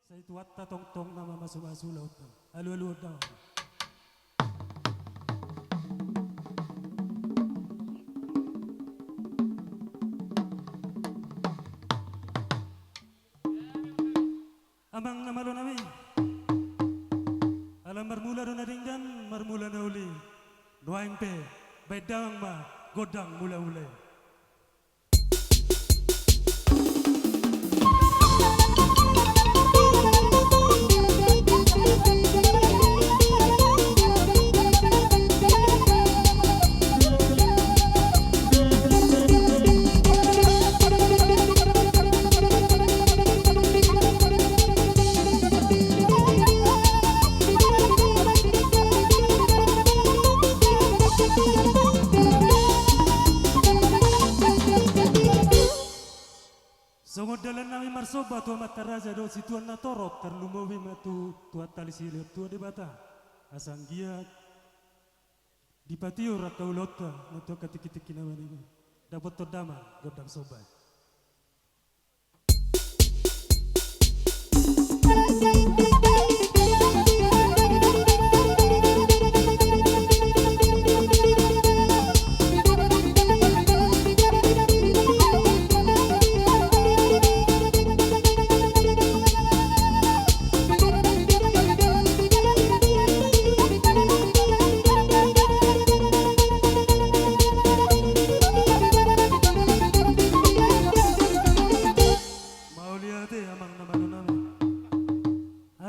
Sa ituat ta tong na mamasulaw ta. Alu-alu daw. Amang namalo nami. Alam marmula do na ringgan, marmula na uli. Doaing pe, bedang ma, godang mula uli. Sungod dalan nami marsoba tua mataraja do si tuan na torot terlumawi matu tua tali silip tua debata asang giat di patio rakau lota nato katik-kitik kinawan ini dapat todama godang sobat.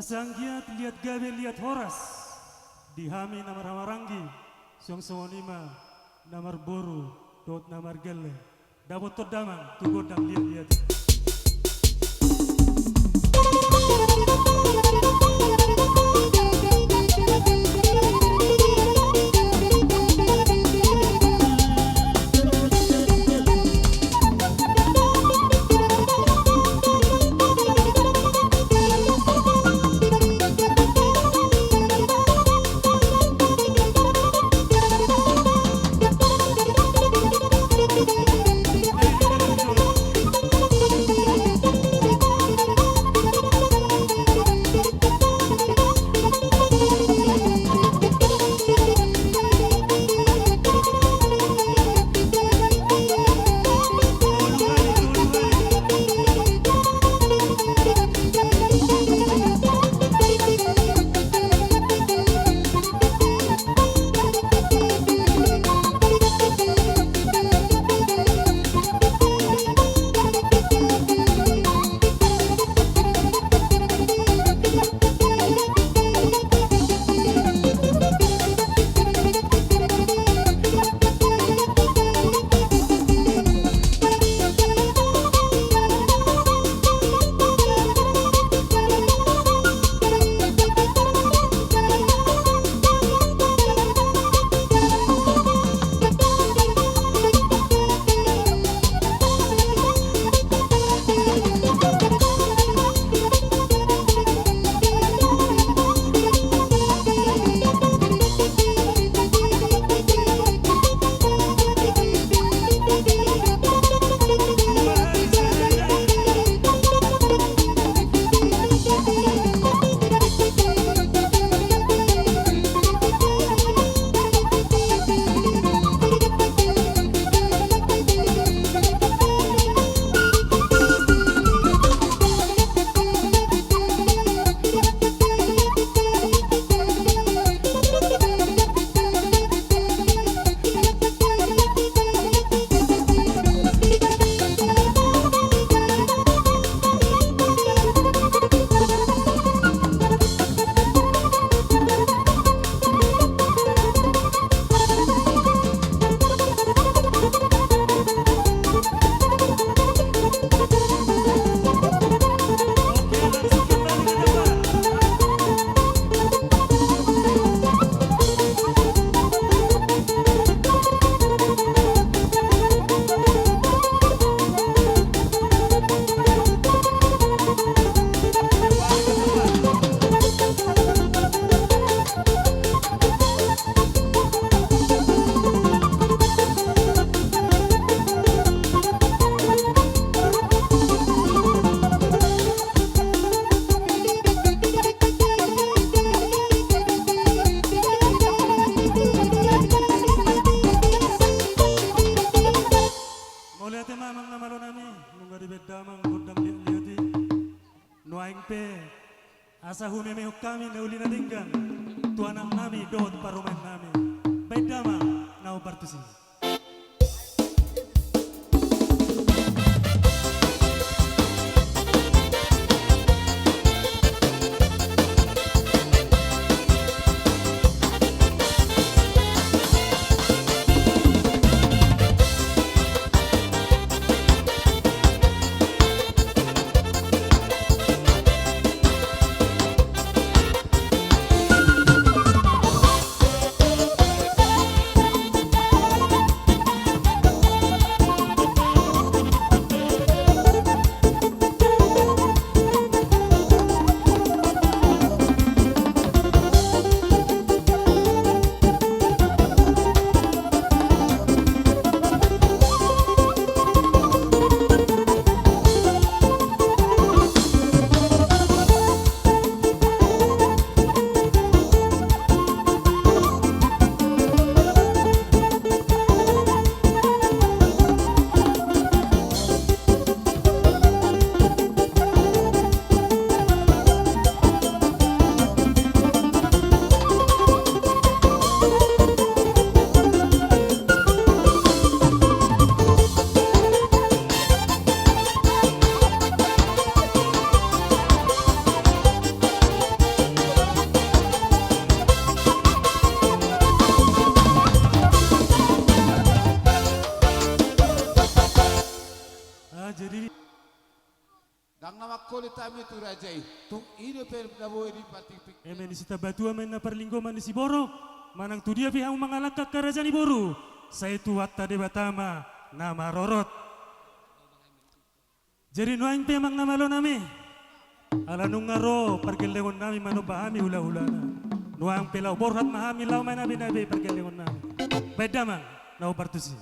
Asang giat lihat gabe lihat horas dihami namar hamaranggi siong sonima namar boru dot namar gelle dabot todamang tu godang lihat damang kudang liati nuaing pe asa humeme kami na uli na dinggan tu anak nami dot parumen nami baik dama nau partusi. Jadi Dang nama kulit kami tu rajai. Tung ini per dabo ini patik. emen sita batu amen na perlinggo man si Boro manang tu dia pihang mangalaka kerajaan ni Boru saya tu watta de batama nama Rorot. Jadi nuaing pe mang nama lo nami ala nung ngaro pergelengon nami mano pahami hula-hulana nuang pelau borhat mahami lau main nabi pergelengon nami beda mang nau partusi.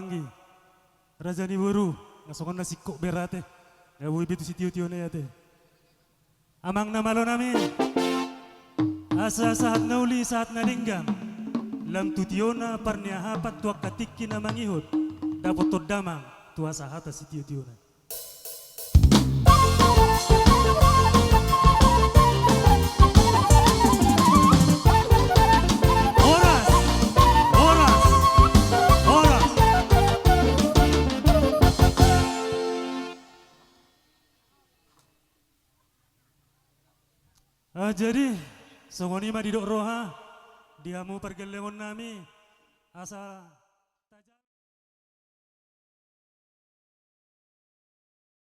Panggi. Raja ni buru, ngasongan nasi kok berate. Ya bu itu si tio na yate. Amang na malo namin. Asa saat nauli saat nalinggam. Lam tutiona parnia hapat tuak katiki na mangihot. Dapat todamang tua sahata si tio na. Jadi songoni mah didok roha, diamu pergelemon nami asa